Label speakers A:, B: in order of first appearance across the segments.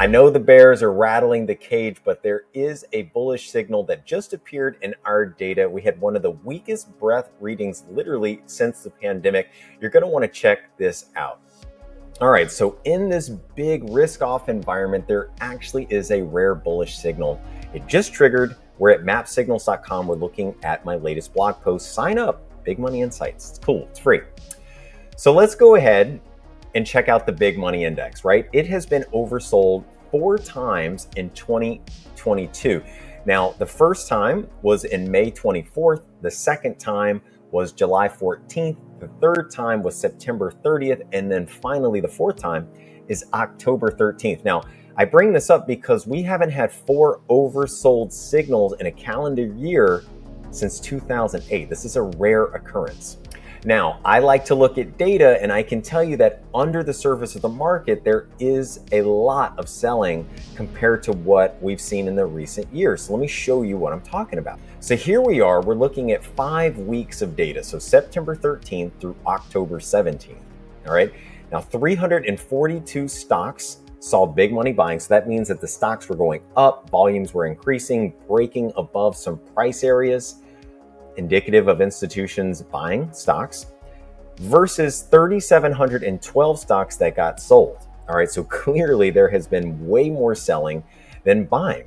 A: I know the bears are rattling the cage, but there is a bullish signal that just appeared in our data. We had one of the weakest breadth readings literally since the pandemic. You're going to want to check this out. All right, so in this big risk-off environment, there actually is a rare bullish signal. It just triggered. We're at mapsignals.com. We're looking at my latest blog post. Sign up, Big Money Insights. It's cool, it's free. So let's go ahead and check out the Big Money Index, right? It has been oversold 4 times in 2022. Now, the first time was in May 24th. The second time was July 14th. The third time was September 30th. And then finally, the fourth time is October 13th. Now, I bring this up because we haven't had 4 oversold signals in a calendar year since 2008. This is a rare occurrence. Now, I like to look at data, and I can tell you that under the surface of the market, there is a lot of selling compared to what we've seen in the recent years. So let me show you what I'm talking about. So here we are, we're looking at 5 weeks of data. So September 13th through October 17th, all right? Now, 342 stocks saw big money buying. So that means that the stocks were going up, volumes were increasing, breaking above some price areas, indicative of institutions buying stocks, versus 3,712 stocks that got sold. All right, so clearly there has been way more selling than buying.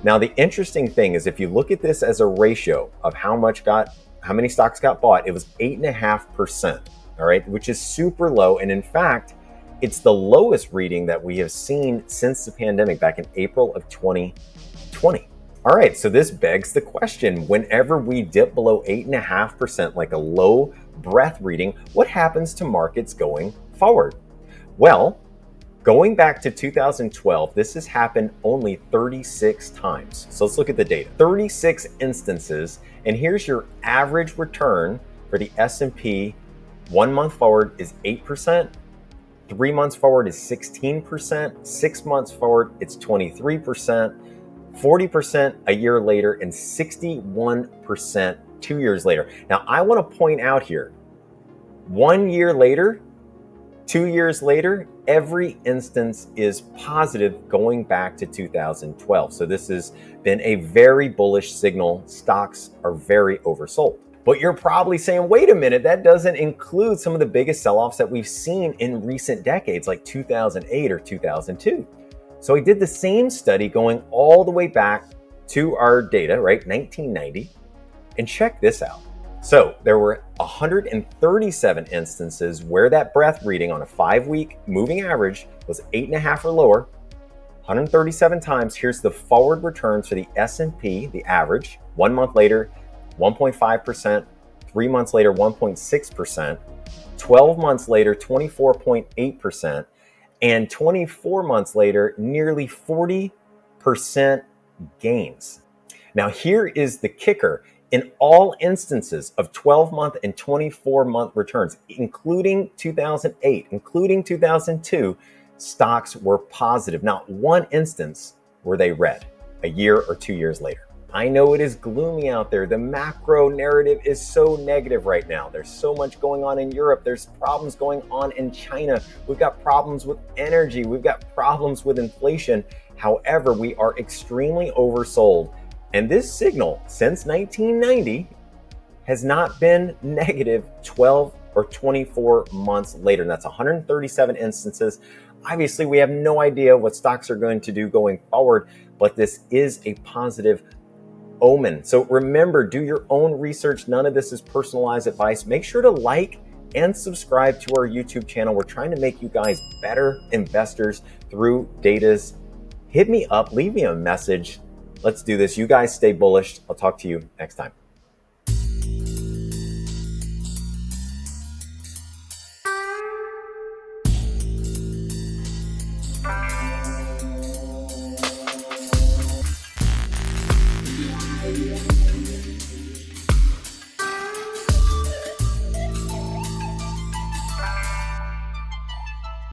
A: Now, the interesting thing is if you look at this as a ratio of how many stocks got bought, it was 8.5%, all right, which is super low. And in fact, it's the lowest reading that we have seen since the pandemic back in April of 2020. All right, so this begs the question, whenever we dip below 8.5%, like a low breath reading, what happens to markets going forward? Well, going back to 2012, this has happened only 36 times. So let's look at the data. 36 instances, and here's your average return for the S&P. 1 month forward is 8%, 3 months forward is 16%, 6 months forward it's 23%, 40% a year later, and 61% 2 years later. Now, I want to point out here, 1 year later, 2 years later, every instance is positive going back to 2012. So this has been a very bullish signal. Stocks are very oversold. But you're probably saying, wait a minute, that doesn't include some of the biggest sell-offs that we've seen in recent decades, like 2008 or 2002. So I did the same study going all the way back to our data, right, 1990, and check this out. So there were 137 instances where that breadth reading on a 5-week moving average was 8.5 or lower, 137 times. Here's the forward returns for the S&P, the average, 1 month later, 1.5%, 3 months later, 1.6%, 12 months later, 24.8%, and 24 months later, nearly 40% gains. Now, here is the kicker. In all instances of 12-month and 24-month returns, including 2008, including 2002, stocks were positive. Not one instance were they red a year or 2 years later. I know it is gloomy out there. The macro narrative is so negative right now. There's so much going on in Europe. There's problems going on in China. We've got problems with energy. We've got problems with inflation. However, we are extremely oversold. And this signal since 1990 has not been negative 12 or 24 months later. And that's 137 instances. Obviously, we have no idea what stocks are going to do going forward, but this is a positive omen. So remember, do your own research. None of this is personalized advice. Make sure to like and subscribe to our YouTube channel. We're trying to make you guys better investors through data. Hit me up, leave me a message. Let's do this. You guys stay bullish. I'll talk to you next time.